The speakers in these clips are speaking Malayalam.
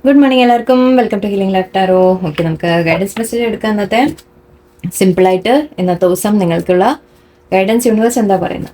ഗുഡ് മോർണിംഗ് എല്ലാവർക്കും. Welcome to healing life tarot. Okay, നമുക്ക് ഗൈഡൻസ് മെസ്സേജ് എടുക്കാം. സിമ്പിളായിട്ട് ഇന്നത്തെ ദിവസം നിങ്ങൾക്കുള്ള ഗൈഡൻസ് യൂണിവേഴ്സ് എന്താ പറയുന്നത്?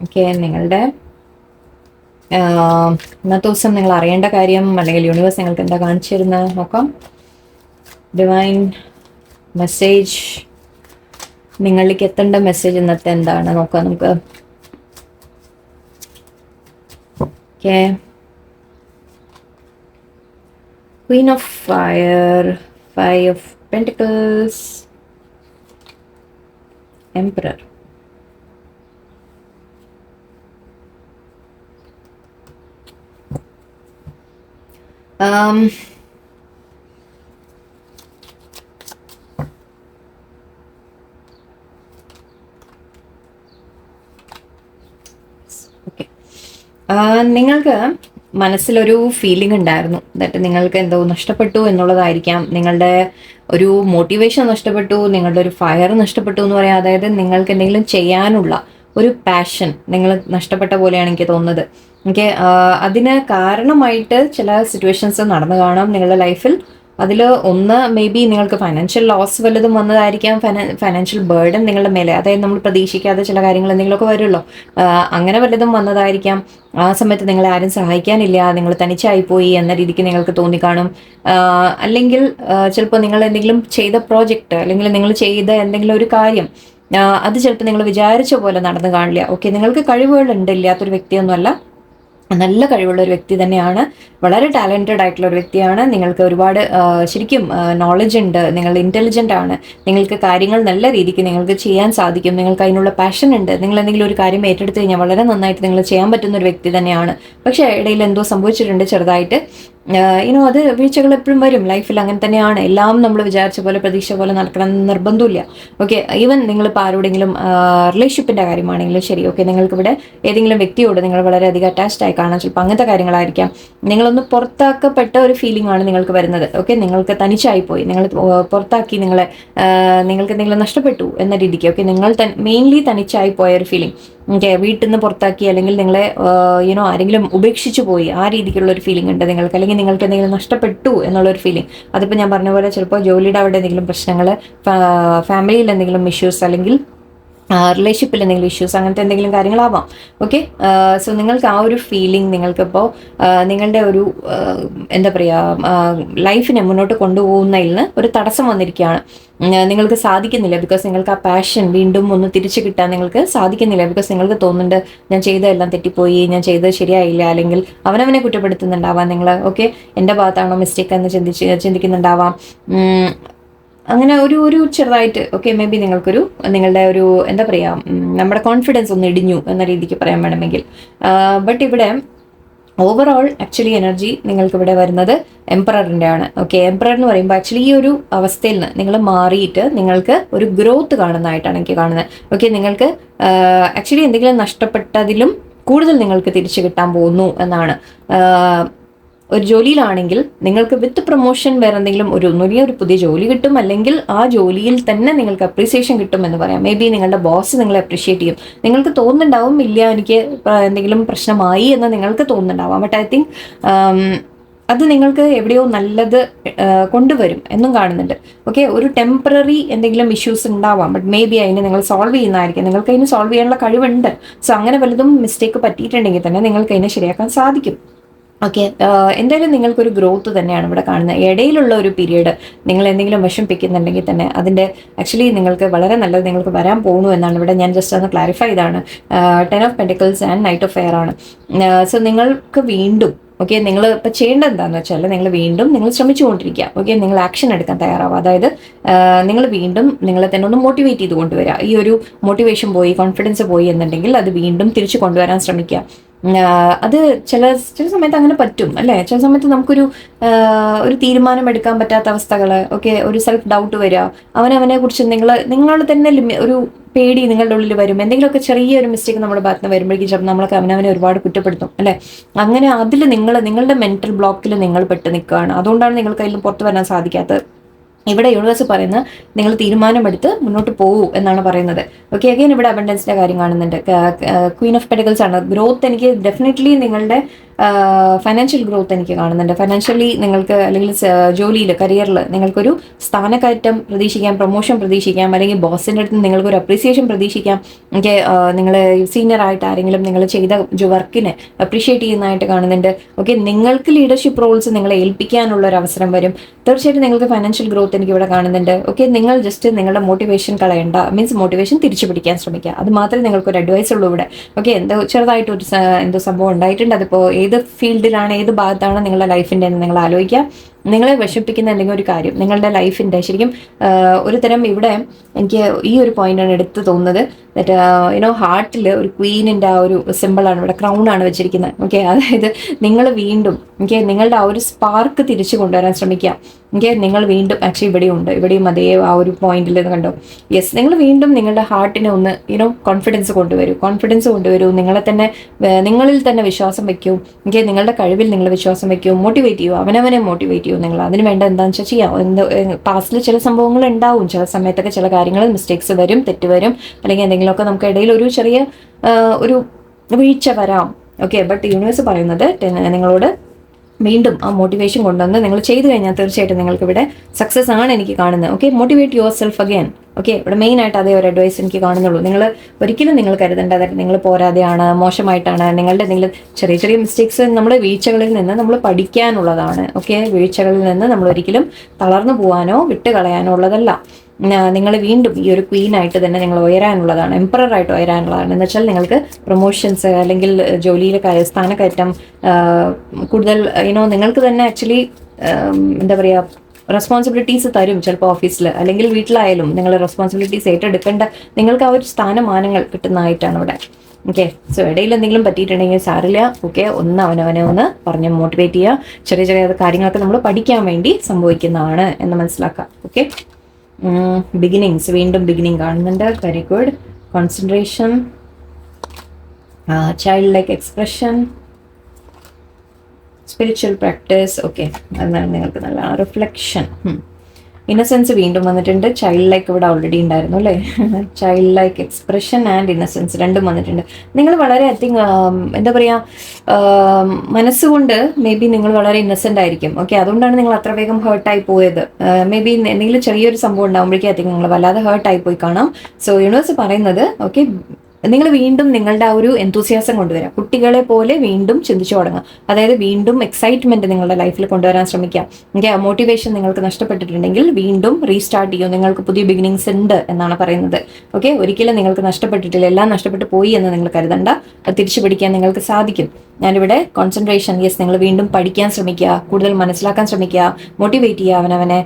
ഓക്കെ, നിങ്ങളുടെ ഇന്നത്തെ ദിവസം നിങ്ങൾ അറിയേണ്ട കാര്യം അല്ലെങ്കിൽ യൂണിവേഴ്സ് നിങ്ങൾക്ക് എന്താ കാണിച്ചു തരുന്നത് നോക്കാം. ഡിവൈൻ മെസ്സേജ്, നിങ്ങളിലേക്ക് എത്തേണ്ട മെസ്സേജ് ഇന്നത്തെ എന്താണ് നോക്കാം നമുക്ക്. Okay, Queen of Fire, Five of Pentacles, Emperor. Okay. നിങ്ങൾക്ക് മനസ്സിലൊരു ഫീലിംഗ് ഉണ്ടായിരുന്നു ദാറ്റ് നിങ്ങൾക്ക് എന്തോ നഷ്ടപ്പെട്ടു എന്നുള്ളതായിരിക്കാം. നിങ്ങളുടെ ഒരു മോട്ടിവേഷൻ നഷ്ടപ്പെട്ടു, നിങ്ങളുടെ ഒരു ഫയർ നഷ്ടപ്പെട്ടു എന്ന് പറയാം. അതായത് നിങ്ങൾക്ക് എന്തെങ്കിലും ചെയ്യാനുള്ള ഒരു പാഷൻ നിങ്ങൾ നഷ്ടപ്പെട്ട പോലെയാണ് എനിക്ക് തോന്നുന്നത്. ഓക്കെ, അതിന് കാരണമായിട്ട് ചില സിറ്റുവേഷൻസ് നടന്നു കാണാം നിങ്ങളുടെ ലൈഫിൽ. അതിൽ ഒന്ന് മേ ബി നിങ്ങൾക്ക് ഫൈനാൻഷ്യൽ ലോസ് വല്ലതും വന്നതായിരിക്കാം, ഫൈനാൻഷ്യൽ ബേർഡൻ നിങ്ങളുടെ മേലെ. അതായത് നമ്മൾ പ്രതീക്ഷിക്കാതെ ചില കാര്യങ്ങൾ എന്തെങ്കിലുമൊക്കെ വരുമല്ലോ, അങ്ങനെ വല്ലതും വന്നതായിരിക്കാം. ആ സമയത്ത് നിങ്ങളെ ആരും സഹായിക്കാനില്ല, നിങ്ങൾ തനിച്ചായിപ്പോയി എന്ന രീതിക്ക് നിങ്ങൾക്ക് തോന്നിക്കാണും. അല്ലെങ്കിൽ ചിലപ്പോൾ നിങ്ങൾ എന്തെങ്കിലും ചെയ്ത പ്രോജക്റ്റ് അല്ലെങ്കിൽ നിങ്ങൾ ചെയ്ത എന്തെങ്കിലും ഒരു കാര്യം അത് ചിലപ്പോൾ നിങ്ങൾ വിചാരിച്ച പോലെ നടന്നു കാണില്ല. ഓക്കെ, നിങ്ങൾക്ക് കഴിവുകളുണ്ട്, ഇല്ലാത്തൊരു വ്യക്തിയൊന്നുമല്ല, നല്ല കഴിവുള്ള ഒരു വ്യക്തി തന്നെയാണ്, വളരെ ടാലൻറ്റഡ് ആയിട്ടുള്ള ഒരു വ്യക്തിയാണ്. നിങ്ങൾക്ക് ഒരുപാട് ശരിക്കും നോളജ് ഉണ്ട്, നിങ്ങൾ ഇൻ്റലിജൻ്റ് ആണ്, നിങ്ങൾക്ക് കാര്യങ്ങൾ നല്ല രീതിക്ക് നിങ്ങൾക്ക് ചെയ്യാൻ സാധിക്കും, നിങ്ങൾക്ക് അതിനുള്ള പാഷൻ ഉണ്ട്. നിങ്ങൾ എന്തെങ്കിലും ഒരു കാര്യം ഏറ്റെടുത്ത് കഴിഞ്ഞാൽ വളരെ നന്നായിട്ട് നിങ്ങൾ ചെയ്യാൻ പറ്റുന്ന ഒരു വ്യക്തി തന്നെയാണ്. പക്ഷേ ഇടയിൽ എന്തോ സംഭവിച്ചിട്ടുണ്ട് ചെറുതായിട്ട്. അത് വീഴ്ചകൾ എപ്പോഴും വരും ലൈഫിൽ, അങ്ങനെ തന്നെയാണ്. എല്ലാം നമ്മൾ വിചാരിച്ച പോലെ പ്രതീക്ഷ പോലെ നടക്കണം എന്ന് നിർബന്ധമില്ല. ഓക്കെ, ഈവൻ നിങ്ങളിപ്പോൾ ആരോടെങ്കിലും റിലേഷൻഷിപ്പിൻ്റെ കാര്യമാണെങ്കിലും ശരി, ഓക്കെ, നിങ്ങൾക്കിവിടെ ഏതെങ്കിലും വ്യക്തിയോട് നിങ്ങൾ വളരെയധികം അറ്റാച്ച്ഡ് ആയി കാണാൻ ചിലപ്പോൾ അങ്ങനത്തെ കാര്യങ്ങളായിരിക്കാം. നിങ്ങളൊന്ന് പുറത്താക്കപ്പെട്ട ഒരു ഫീലിംഗ് ആണ് നിങ്ങൾക്ക് വരുന്നത്. ഓക്കെ, നിങ്ങൾക്ക് തനിച്ചായിപ്പോയി, നിങ്ങൾ പുറത്താക്കി, നിങ്ങൾക്ക് എന്തെങ്കിലും നഷ്ടപ്പെട്ടു എന്ന രീതിക്ക്. ഓക്കെ, നിങ്ങൾ മെയിൻലി തനിച്ചായി പോയ ഒരു ഫീലിംഗ്. ഓക്കെ, വീട്ടിൽ നിന്ന് പുറത്താക്കി അല്ലെങ്കിൽ നിങ്ങളെ ആരെങ്കിലും ഉപേക്ഷിച്ചു പോയി, ആ രീതിക്കുള്ള ഒരു ഫീലിംഗ് ഉണ്ട് നിങ്ങൾക്ക്. അല്ലെങ്കിൽ നിങ്ങൾക്ക് എന്തെങ്കിലും നഷ്ടപ്പെട്ടു എന്നുള്ളൊരു ഫീലിംഗ്. അതിപ്പോൾ ഞാൻ പറഞ്ഞ പോലെ ചിലപ്പോൾ ജോലിയുടെ അവിടെ എന്തെങ്കിലും പ്രശ്നങ്ങൾ, ഫാമിലിയിൽ എന്തെങ്കിലും ഇഷ്യൂസ്, അല്ലെങ്കിൽ റിലേഷൻഷിപ്പിൽ എന്തെങ്കിലും ഇഷ്യൂസ്, അങ്ങനത്തെ എന്തെങ്കിലും കാര്യങ്ങളാവാം. ഓക്കെ, സോ നിങ്ങൾക്ക് ആ ഒരു ഫീലിംഗ് നിങ്ങൾക്കിപ്പോൾ നിങ്ങളുടെ ഒരു എന്താ പറയുക ലൈഫിനെ മുന്നോട്ട് കൊണ്ടുപോകുന്നതിൽ ഒരു തടസ്സം വന്നിരിക്കുകയാണ്. നിങ്ങൾക്ക് സാധിക്കുന്നില്ല, ബിക്കോസ് നിങ്ങൾക്ക് ആ പാഷൻ വീണ്ടും ഒന്ന് തിരിച്ചു കിട്ടാൻ നിങ്ങൾക്ക് സാധിക്കുന്നില്ല. ബിക്കോസ് നിങ്ങൾക്ക് തോന്നുന്നുണ്ട് ഞാൻ ചെയ്തതെല്ലാം തെറ്റിപ്പോയി, ഞാൻ ചെയ്തത് ശരിയായില്ല, അല്ലെങ്കിൽ അവനവനെ കുറ്റപ്പെടുത്തുന്നുണ്ടാവാം നിങ്ങൾ. ഓക്കെ, എൻ്റെ ഭാഗത്താണോ മിസ്റ്റേക്ക് എന്ന് ചിന്തിക്കുന്നുണ്ടാവാം. അങ്ങനെ ഒരു ചെറുതായിട്ട് ഓക്കെ, മേ ബി നിങ്ങളുടെ ഒരു എന്താ പറയുക നമ്മുടെ കോൺഫിഡൻസ് ഒന്ന് ഇടിഞ്ഞു എന്ന രീതിക്ക് പറയാൻ വേണമെങ്കിൽ. ബട്ട് ഇവിടെ ഓവറോൾ ആക്ച്വലി എനർജി നിങ്ങൾക്കിവിടെ വരുന്നത് എംപററിൻ്റെ ആണ്. ഓക്കെ, എംപറർ എന്ന് പറയുമ്പോൾ ആക്ച്വലി ഈ ഒരു അവസ്ഥയിൽ നിന്ന് നിങ്ങൾ മാറിയിട്ട് നിങ്ങൾക്ക് ഒരു ഗ്രോത്ത് കാണുന്നതായിട്ടാണ് എനിക്ക് കാണുന്നത്. ഓക്കെ, നിങ്ങൾക്ക് ആക്ച്വലി എന്തെങ്കിലും നഷ്ടപ്പെട്ടതിലും കൂടുതൽ നിങ്ങൾക്ക് തിരിച്ചു കിട്ടാൻ പോകുന്നു എന്നാണ്. ഒരു ജോലിയിലാണെങ്കിൽ നിങ്ങൾക്ക് വിത്ത് പ്രൊമോഷൻ വേറെ എന്തെങ്കിലും ഒരു പുതിയ ജോലി കിട്ടും, അല്ലെങ്കിൽ ആ ജോലിയിൽ തന്നെ നിങ്ങൾക്ക് അപ്രീസിയേഷൻ കിട്ടും എന്ന് പറയാം. മേ ബി നിങ്ങളുടെ ബോസ് നിങ്ങളെ അപ്രീഷിയേറ്റ് ചെയ്യും. നിങ്ങൾക്ക് തോന്നുന്നുണ്ടാവും ഇല്ല എനിക്ക് എന്തെങ്കിലും പ്രശ്നമായി എന്ന് നിങ്ങൾക്ക് തോന്നുന്നുണ്ടാവാം. ബട്ട് ഐ തിങ്ക് അത് നിങ്ങൾക്ക് എവിടെയോ നല്ലത് കൊണ്ടുവരും എന്നും കാണുന്നുണ്ട്. ഓക്കെ, ഒരു ടെമ്പററി എന്തെങ്കിലും ഇഷ്യൂസ് ഉണ്ടാവാം, ബട്ട് മേ ബി അതിനെ നിങ്ങൾ സോൾവ് ചെയ്യുന്നതായിരിക്കും. നിങ്ങൾക്ക് അതിന് സോൾവ് ചെയ്യാനുള്ള കഴിവുണ്ട്. സോ അങ്ങനെ വലുതും മിസ്റ്റേക്ക് പറ്റിയിട്ടുണ്ടെങ്കിൽ തന്നെ നിങ്ങൾക്ക് അതിനെ ശരിയാക്കാൻ സാധിക്കും. ഓക്കെ, എന്തായാലും നിങ്ങൾക്കൊരു ഗ്രോത്ത് തന്നെയാണ് ഇവിടെ കാണുന്നത്. ഇടയിലുള്ള ഒരു പീരീഡ് നിങ്ങൾ എന്തെങ്കിലും വിഷമിപ്പിക്കുന്നുണ്ടെങ്കിൽ തന്നെ അതിൻ്റെ ആക്ച്വലി നിങ്ങൾക്ക് വളരെ നല്ലത് നിങ്ങൾക്ക് വരാൻ പോകുന്നു എന്നാണ് ഇവിടെ ഞാൻ ജസ്റ്റ് ഒന്ന് ക്ലാരിഫൈ ചെയ്താണ്. 10 of pentacles and knight of air ആണ്. സോ നിങ്ങൾക്ക് വീണ്ടും ഓക്കെ, നിങ്ങൾ ഇപ്പോൾ ചെയ്യേണ്ടത് എന്താണെന്ന് വെച്ചാൽ നിങ്ങൾ ശ്രമിച്ചുകൊണ്ടിരിക്കുക. ഓക്കെ, നിങ്ങൾ ആക്ഷൻ എടുക്കാൻ തയ്യാറാവുക. അതായത് നിങ്ങൾ വീണ്ടും നിങ്ങളെ തന്നെ ഒന്ന് മോട്ടിവേറ്റ് ചെയ്ത് കൊണ്ടുവരിക. ഈ ഒരു മോട്ടിവേഷൻ പോയി, കോൺഫിഡൻസ് പോയി എന്നുണ്ടെങ്കിൽ അത് വീണ്ടും തിരിച്ചു കൊണ്ടുവരാൻ ശ്രമിക്കുക. അത് ചില സമയത്ത് അങ്ങനെ പറ്റും അല്ലേ. ചില സമയത്ത് നമുക്കൊരു തീരുമാനം എടുക്കാൻ പറ്റാത്ത അവസ്ഥകൾ, ഓക്കെ, ഒരു സെൽഫ് ഡൗട്ട് വരിക, അവനെ കുറിച്ച് നിങ്ങൾ തന്നെ ഒരു പേടി നിങ്ങളുടെ ഉള്ളിൽ വരും. എന്തെങ്കിലുമൊക്കെ ചെറിയൊരു മിസ്റ്റേക്ക് നമ്മുടെ ഭാഗത്ത് നിന്ന് വരുമ്പോഴേക്കും ചിലപ്പോൾ നമ്മളൊക്കെ അവനവനെ ഒരുപാട് കുറ്റപ്പെടുത്തും അല്ലേ. അങ്ങനെ അതിൽ നിങ്ങളുടെ മെന്റൽ ബ്ലോക്കിൽ നിങ്ങൾ പെട്ട് നിൽക്കുകയാണ്. അതുകൊണ്ടാണ് നിങ്ങൾക്ക് അതിൽ പുറത്ത് വരാൻ സാധിക്കാത്തത്. ഇവിടെ യൂണിവേഴ്സ് പറയുന്നത് നിങ്ങൾ തീരുമാനമെടുത്ത് മുന്നോട്ട് പോകൂ എന്നാണ് പറയുന്നത്. ഓക്കെ, അഗൈൻ ഇവിടെ അബണ്ടൻസിന്റെ കാര്യം കാണുന്നുണ്ട്. ക്വീൻ ഓഫ് പെഡക്കിൾസ് ആണ്. ഗ്രോത്ത് എനിക്ക് ഡെഫിനറ്റ്ലി നിങ്ങളുടെ ഫൈനാൻഷ്യൽ ഗ്രോത്ത് എനിക്ക് കാണുന്നുണ്ട്. ഫൈനാൻഷ്യലി നിങ്ങൾക്ക് അല്ലെങ്കിൽ ജോലിയിൽ കരിയറിൽ നിങ്ങൾക്കൊരു സ്ഥാനക്കയറ്റം പ്രതീക്ഷിക്കാം, പ്രൊമോഷൻ പ്രതീക്ഷിക്കാം, അല്ലെങ്കിൽ ബോസിൻ്റെ അടുത്ത് നിങ്ങൾക്കൊരു അപ്രീസിയേഷൻ പ്രതീക്ഷിക്കാം. എനിക്ക് നിങ്ങൾ സീനിയർ ആയിട്ട് ആരെങ്കിലും നിങ്ങൾ ചെയ്ത വർക്കിനെ അപ്രീഷിയേറ്റ് ചെയ്യുന്നതായിട്ട് കാണുന്നുണ്ട്. ഓക്കെ, നിങ്ങൾക്ക് ലീഡർഷിപ്പ് റോൾസ് നിങ്ങളെ ഏൽപ്പിക്കാനുള്ള ഒരു അവസരം വരും. തീർച്ചയായിട്ടും നിങ്ങൾക്ക് ഫൈനാൻഷ്യൽ ഗ്രോത്ത് എനിക്ക് ഇവിടെ കാണുന്നുണ്ട്. ഓക്കെ, നിങ്ങൾ ജസ്റ്റ് നിങ്ങളുടെ മോട്ടിവേഷൻ കളയണ്ട, മീൻസ് മോട്ടിവേഷൻ തിരിച്ചു പിടിക്കാൻ ശ്രമിക്കുക. അത് മാത്രമേ നിങ്ങൾക്കൊരു അഡ്വൈസ് ഉള്ളൂ ഇവിടെ. ഓക്കെ, ചെറുതായിട്ട് ഒരു എന്തോ സംഭവം ഉണ്ടായിട്ടുണ്ട്. അതിപ്പോൾ ഏത് ഫീൽഡിലാണ്, ഏത് ഭാഗത്താണ് നിങ്ങളുടെ ലൈഫിൻ്റെ എന്ന് നിങ്ങൾ ആലോചിക്കുക. നിങ്ങളെ വിഷമിപ്പിക്കുന്ന എന്തെങ്കിലും ഒരു കാര്യം നിങ്ങളുടെ ലൈഫിൻ്റെ ശരിക്കും ഒരു തരം ഇവിടെ എനിക്ക് ഈ ഒരു പോയിന്റാണ് എടുത്ത് തോന്നുന്നത്. ദറ്റ് യുനോ ഹാർട്ടിൽ ഒരു ക്വീനിൻ്റെ ആ ഒരു സിമ്പിളാണ് ഇവിടെ, ക്രൗൺ ആണ് വെച്ചിരിക്കുന്നത്. ഓക്കെ, അതായത് നിങ്ങൾ വീണ്ടും നിങ്ങളുടെ ആ ഒരു സ്പാർക്ക് തിരിച്ചു കൊണ്ടുവരാൻ ശ്രമിക്കുക. നിങ്ങൾ വീണ്ടും ആക്ച്വലി ഇവിടെയും അതേ ആ ഒരു പോയിന്റിൽ കണ്ടോ. യെസ്, നിങ്ങൾ വീണ്ടും നിങ്ങളുടെ ഹാർട്ടിനെ ഒന്ന് കോൺഫിഡൻസ് കൊണ്ടുവരൂ. നിങ്ങളിൽ തന്നെ വിശ്വാസം വെക്കൂ. നിങ്ങളുടെ കഴിവിൽ നിങ്ങൾ വിശ്വാസം വെക്കൂ. മോട്ടിവേറ്റ് ചെയ്യൂ, അവനവനെ മോട്ടിവേറ്റ് ചെയ്യൂ. നിങ്ങൾ അതിന് വേണ്ട എന്താണെന്ന് വെച്ചാൽ ചെയ്യാം. പാസ്റ്റിൽ ചില സംഭവങ്ങൾ ഉണ്ടാവും, ചില സമയത്തൊക്കെ ചില കാര്യങ്ങൾ മിസ്റ്റേക്സ് വരും, തെറ്റ് വരും, അല്ലെങ്കിൽ എന്തെങ്കിലുമൊക്കെ നമുക്ക് ഇടയിൽ ഒരു ചെറിയ ഒരു വീഴ്ച വരാം. ഓക്കെ, ബട്ട് യൂണിവേഴ്സ് പറയുന്നത് നിങ്ങളോട് വീണ്ടും ആ മോട്ടിവേഷൻ കൊണ്ടുവന്ന് നിങ്ങൾ ചെയ്തു കഴിഞ്ഞാൽ തീർച്ചയായിട്ടും നിങ്ങൾക്ക് ഇവിടെ സക്സസ് ആണ് എനിക്ക് കാണുന്നത്. Okay, motivate your self again. Okay, ഇവിടെ മെയിൻ ആയിട്ട് അതേ ഒരു അഡ്വൈസ് എനിക്ക് കാണുന്നുള്ളൂ. ഒരിക്കലും നിങ്ങൾ കരുതേണ്ടത് നിങ്ങൾ പോരാതെയാണ്, മോശമായിട്ടാണ്. നിങ്ങളുടെ എന്തെങ്കിലും ചെറിയ ചെറിയ മിസ്റ്റേക്സ്, നമ്മുടെ വീഴ്ചകളിൽ നിന്ന് നമ്മൾ പഠിക്കാനുള്ളതാണ്. ഓക്കെ, വീഴ്ചകളിൽ നിന്ന് നമ്മൾ ഒരിക്കലും തളർന്നു പോകാനോ വിട്ടുകളയാനോ ഉള്ളതല്ല. നിങ്ങൾ വീണ്ടും ഈ ഒരു ക്വീനായിട്ട് തന്നെ നിങ്ങൾ ഉയരാനുള്ളതാണ്, എംപററായിട്ട് ഉയരാനുള്ളതാണ്. എന്ന് വെച്ചാൽ നിങ്ങൾക്ക് പ്രൊമോഷൻസ് അല്ലെങ്കിൽ ജോലിയിൽ സ്ഥാനക്കയറ്റം, കൂടുതൽ നിങ്ങൾക്ക് തന്നെ ആക്ച്വലി എന്താ പറയുക, റെസ്പോൺസിബിലിറ്റീസ് തരും. ചിലപ്പോൾ ഓഫീസിൽ അല്ലെങ്കിൽ വീട്ടിലായാലും നിങ്ങൾ റെസ്പോൺസിബിലിറ്റീസ് ഏറ്റെടുക്കേണ്ട നിങ്ങൾക്ക് ആ ഒരു സ്ഥാനമാനങ്ങൾ കിട്ടുന്നതായിട്ടാണ് ഇവിടെ. ഓക്കെ, സോ ഇടയിൽ എന്തെങ്കിലും പറ്റിയിട്ടുണ്ടെങ്കിൽ സാരില്ല. ഓക്കെ, അവനവനെ ഒന്ന് പറഞ്ഞ് മോട്ടിവേറ്റ് ചെയ്യുക. ചെറിയ ചെറിയ കാര്യങ്ങളൊക്കെ നമ്മൾ പഠിക്കാൻ വേണ്ടി സംഭവിക്കുന്നതാണ് എന്ന് മനസ്സിലാക്കുക. ഓക്കെ, ബിഗിനിങ്സ്, വീണ്ടും ബിഗിനിങ് കാണുന്നുണ്ട്. Very good. Concentration, child like expression, spiritual practice. Okay, അതാണ് നിങ്ങൾക്ക് നല്ലതാണ്. റിഫ്ലക്ഷൻ, ഇന്നസെൻസ് വീണ്ടും വന്നിട്ടുണ്ട്. ചൈൽഡ് ലൈക്ക് ഇവിടെ ഓൾറെഡി ഉണ്ടായിരുന്നു അല്ലേ. Child like expression and innocence രണ്ടും വന്നിട്ടുണ്ട്. നിങ്ങൾ വളരെ ഐ തിങ്ക് എന്താ പറയുക, മനസ്സുകൊണ്ട് മേ ബി നിങ്ങൾ വളരെ ഇന്നസെൻ്റ് ആയിരിക്കും. ഓക്കെ, അതുകൊണ്ടാണ് നിങ്ങൾ അത്ര വേഗം ഹേർട്ടായി പോയത്. മേ ബി എന്തെങ്കിലും ചെറിയൊരു സംഭവം ഉണ്ടാകുമ്പോഴേക്കും ഐ തിങ്ക് നിങ്ങൾ വല്ലാതെ ഹേർട്ടായി പോയി കാണാം. സോ യൂണിവേഴ്സ് പറയുന്നത് ഓക്കെ, നിങ്ങൾ വീണ്ടും നിങ്ങളുടെ ആ ഒരു എന്തൂസിയാസം കൊണ്ടുവരാം. കുട്ടികളെ പോലെ വീണ്ടും ചിന്തിച്ചു തുടങ്ങാം. അതായത് വീണ്ടും എക്സൈറ്റ്മെന്റ് നിങ്ങളുടെ ലൈഫിൽ കൊണ്ടുവരാൻ ശ്രമിക്കാം. മോട്ടിവേഷൻ നിങ്ങൾക്ക് നഷ്ടപ്പെട്ടിട്ടുണ്ടെങ്കിൽ വീണ്ടും റീസ്റ്റാർട്ട് ചെയ്യും. നിങ്ങൾക്ക് പുതിയ ബിഗിനിങ്സ് ഉണ്ട് എന്നാണ് പറയുന്നത്. ഓക്കെ, ഒരിക്കലും നിങ്ങൾക്ക് നഷ്ടപ്പെട്ടിട്ടില്ല, എല്ലാം നഷ്ടപ്പെട്ടു പോയി എന്ന് നിങ്ങൾ കരുതണ്ട. അത് തിരിച്ചു പിടിക്കാൻ നിങ്ങൾക്ക് സാധിക്കും. ഞാനിവിടെ കോൺസെൻട്രേഷൻ, യെസ്, നിങ്ങൾ വീണ്ടും പഠിക്കാൻ ശ്രമിക്കുക, കൂടുതൽ മനസ്സിലാക്കാൻ ശ്രമിക്കുക, മോട്ടിവേറ്റ് ചെയ്യുക അവനവനെ,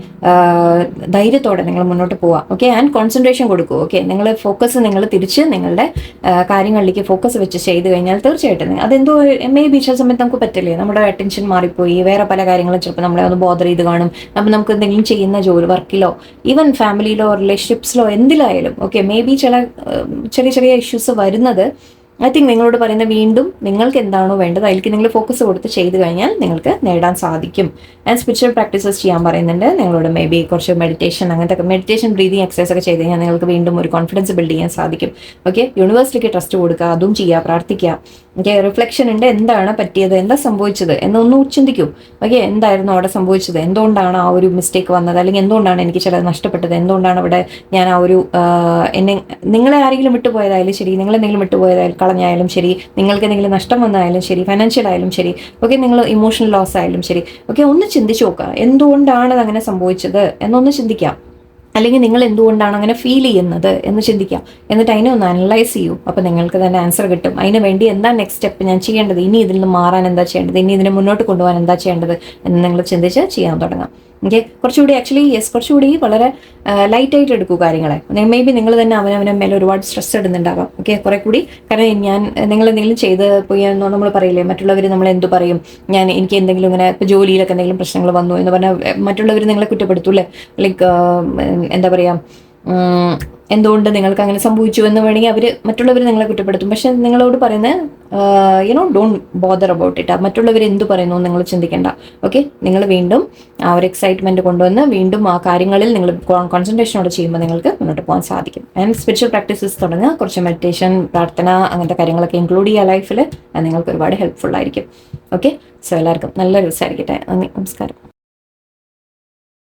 ധൈര്യത്തോടെ നിങ്ങൾ മുന്നോട്ട് പോവുക. ഓക്കെ, ആൻഡ് കോൺസെൻട്രേഷൻ കൊടുക്കുക. ഓക്കെ, നിങ്ങൾ ഫോക്കസ് നിങ്ങൾ തിരിച്ച് നിങ്ങളുടെ കാര്യങ്ങളിലേക്ക് ഫോക്കസ് വെച്ച് ചെയ്ത് കഴിഞ്ഞാൽ തീർച്ചയായിട്ടും അതെന്തോ മേ ബി ചില സമയത്ത് നമുക്ക് പറ്റില്ലേ, നമ്മുടെ അറ്റൻഷൻ മാറിപ്പോയി, വേറെ പല കാര്യങ്ങളും ചിലപ്പോൾ നമ്മളെ ഒന്ന് ബോദർ ചെയ്ത് കാണും. അപ്പം നമുക്ക് എന്തെങ്കിലും ചെയ്യുന്ന ജോലി, വർക്കിലോ ഈവൻ ഫാമിലിയിലോ റിലേഷൻഷിപ്സിലോ എന്തിലായാലും ഓക്കെ, മേ ബി ചില ചെറിയ ചെറിയ ഇഷ്യൂസ് വരുന്നത് ഐ തിങ്ക് നിങ്ങളോട് പറയുന്ന വീണ്ടും നിങ്ങൾക്ക് എന്താണോ വേണ്ടത് അതിലേക്ക് നിങ്ങൾ ഫോക്കസ് കൊടുത്ത് ചെയ്ത് കഴിഞ്ഞാൽ നിങ്ങൾക്ക് നേടാൻ സാധിക്കും. ആൻഡ് സ്പിരിച്വൽ പ്രാക്ടീസസ് ചെയ്യാൻ പറയുന്നുണ്ട് നിങ്ങളോട്. മേ ബി കുറച്ച് മെഡിറ്റേഷൻ, അങ്ങനത്തെ മെഡിറ്റേഷൻ, ബ്രീതിങ് എക്സസൈസ് ഒക്കെ ചെയ്ത് കഴിഞ്ഞാൽ നിങ്ങൾക്ക് വീണ്ടും ഒരു കോൺഫിഡൻസ് ബിൽഡ് ചെയ്യാൻ സാധിക്കും. ഓക്കെ, യൂണിവേഴ്സിലേക്ക് ട്രസ്റ്റ് കൊടുക്കുക, അതും ചെയ്യുക, പ്രാർത്ഥിക്കുക. ഓക്കെ, റിഫ്ലക്ഷൻ ഉണ്ട്. എന്താണ് പറ്റിയത്, എന്താ സംഭവിച്ചത് എന്നൊന്ന് ചിന്തിക്കൂ. ഓക്കെ, എന്തായിരുന്നു അവിടെ സംഭവിച്ചത്, എന്തുകൊണ്ടാണ് ആ ഒരു മിസ്റ്റേക്ക് വന്നത്, അല്ലെങ്കിൽ എന്തുകൊണ്ടാണ് എനിക്ക് ചിലത് നഷ്ടപ്പെട്ടത്, എന്തുകൊണ്ടാണ് അവിടെ ഞാൻ ആ ഒരു നിങ്ങളെ ആരെങ്കിലും വിട്ടുപോയതായാലും ശരി, നിങ്ങളെന്തെങ്കിലും വിട്ടുപോയതായാലും കളഞ്ഞായാലും ശരി, നിങ്ങൾക്ക് എന്തെങ്കിലും നഷ്ടം വന്നായാലും ശരി, ഫൈനാൻഷ്യൽ ആയാലും ശരി, ഓക്കെ, നിങ്ങൾ ഇമോഷണൽ ലോസ് ആയാലും ശരി, ഓക്കെ, ഒന്ന് ചിന്തിച്ചു നോക്കുക എന്തുകൊണ്ടാണ് അത് അങ്ങനെ സംഭവിച്ചത് എന്നൊന്ന് ചിന്തിക്കാം. അല്ലെങ്കിൽ നിങ്ങൾ എന്തുകൊണ്ടാണ് അങ്ങനെ ഫീൽ ചെയ്യുന്നത് എന്ന് ചിന്തിക്കാം. എന്നിട്ട് അതിനെ ഒന്ന് അനലൈസ് ചെയ്യൂ. അപ്പോൾ നിങ്ങൾക്ക് തന്നെ ആൻസർ കിട്ടും. അതിന് വേണ്ടി എന്താ നെക്സ്റ്റ് സ്റ്റെപ്പ് ഞാൻ ചെയ്യേണ്ടത്, ഇനി ഇതിൽ നിന്ന് മാറാൻ എന്താ ചെയ്യേണ്ടത്, ഇനി ഇതിനെ മുന്നോട്ട് കൊണ്ടുപോകാൻ എന്താ ചെയ്യേണ്ടത് എന്ന് നിങ്ങൾ ചിന്തിച്ച് ചെയ്യാൻ തുടങ്ങാം. ഓക്കെ, കുറച്ചുകൂടി ആക്ച്വലി കുറച്ചുകൂടി വളരെ ലൈറ്റായിട്ട് എടുക്കൂ കാര്യങ്ങളെ. മേ ബി നിങ്ങൾ തന്നെ അവനവനെ മേലെ ഒരുപാട് സ്ട്രെസ് ഇടുന്നുണ്ടാവാം. ഓക്കെ, കുറെ കൂടി, കാരണം നിങ്ങൾ എന്തെങ്കിലും ചെയ്ത് പോയി എന്നോ നമ്മൾ പറയില്ലേ, മറ്റുള്ളവർ നമ്മൾ എന്തു പറയും, എനിക്ക് എന്തെങ്കിലും ഇങ്ങനെ ഇപ്പോൾ ജോലിയിലൊക്കെ എന്തെങ്കിലും പ്രശ്നങ്ങൾ വന്നു എന്ന് പറഞ്ഞാൽ മറ്റുള്ളവർ നിങ്ങളെ കുറ്റപ്പെടുത്തൂ അല്ലേ, ലൈക്ക് എന്താ പറയുക, എന്തുകൊണ്ട് നിങ്ങൾക്ക് അങ്ങനെ സംഭവിച്ചു എന്ന് വേണമെങ്കിൽ മറ്റുള്ളവർ നിങ്ങളെ കുറ്റപ്പെടുത്തും. പക്ഷെ നിങ്ങളോട് പറയുന്നത് ഡോണ്ട് ബോദർ അബൌട്ട് ഇറ്റ്. മറ്റുള്ളവർ എന്ത് പറയുന്നു നിങ്ങൾ ചിന്തിക്കേണ്ട. ഓക്കെ, നിങ്ങൾ വീണ്ടും ആ ഒരു എക്സൈറ്റ്മെന്റ് കൊണ്ടുവന്ന് വീണ്ടും ആ കാര്യങ്ങളിൽ നിങ്ങൾ കോൺസെൻട്രേഷനോടെ ചെയ്യുമ്പോൾ നിങ്ങൾക്ക് മുന്നോട്ട് പോകാൻ സാധിക്കും. ആൻഡ് സ്പിരിച്വൽ പ്രാക്ടീസസ് തുടങ്ങുക, കുറച്ച് മെഡിറ്റേഷൻ, പ്രാർത്ഥന, അങ്ങനത്തെ കാര്യങ്ങളൊക്കെ ഇൻക്ലൂഡ് ചെയ്യുക ലൈഫിൽ. അത് നിങ്ങൾക്ക് ഒരുപാട് ഹെൽപ്ഫുൾ ആയിരിക്കും. ഓക്കെ, സോ എല്ലാവർക്കും നല്ല ദിവസമായിരിക്കട്ടെ. നന്ദി, നമസ്കാരം.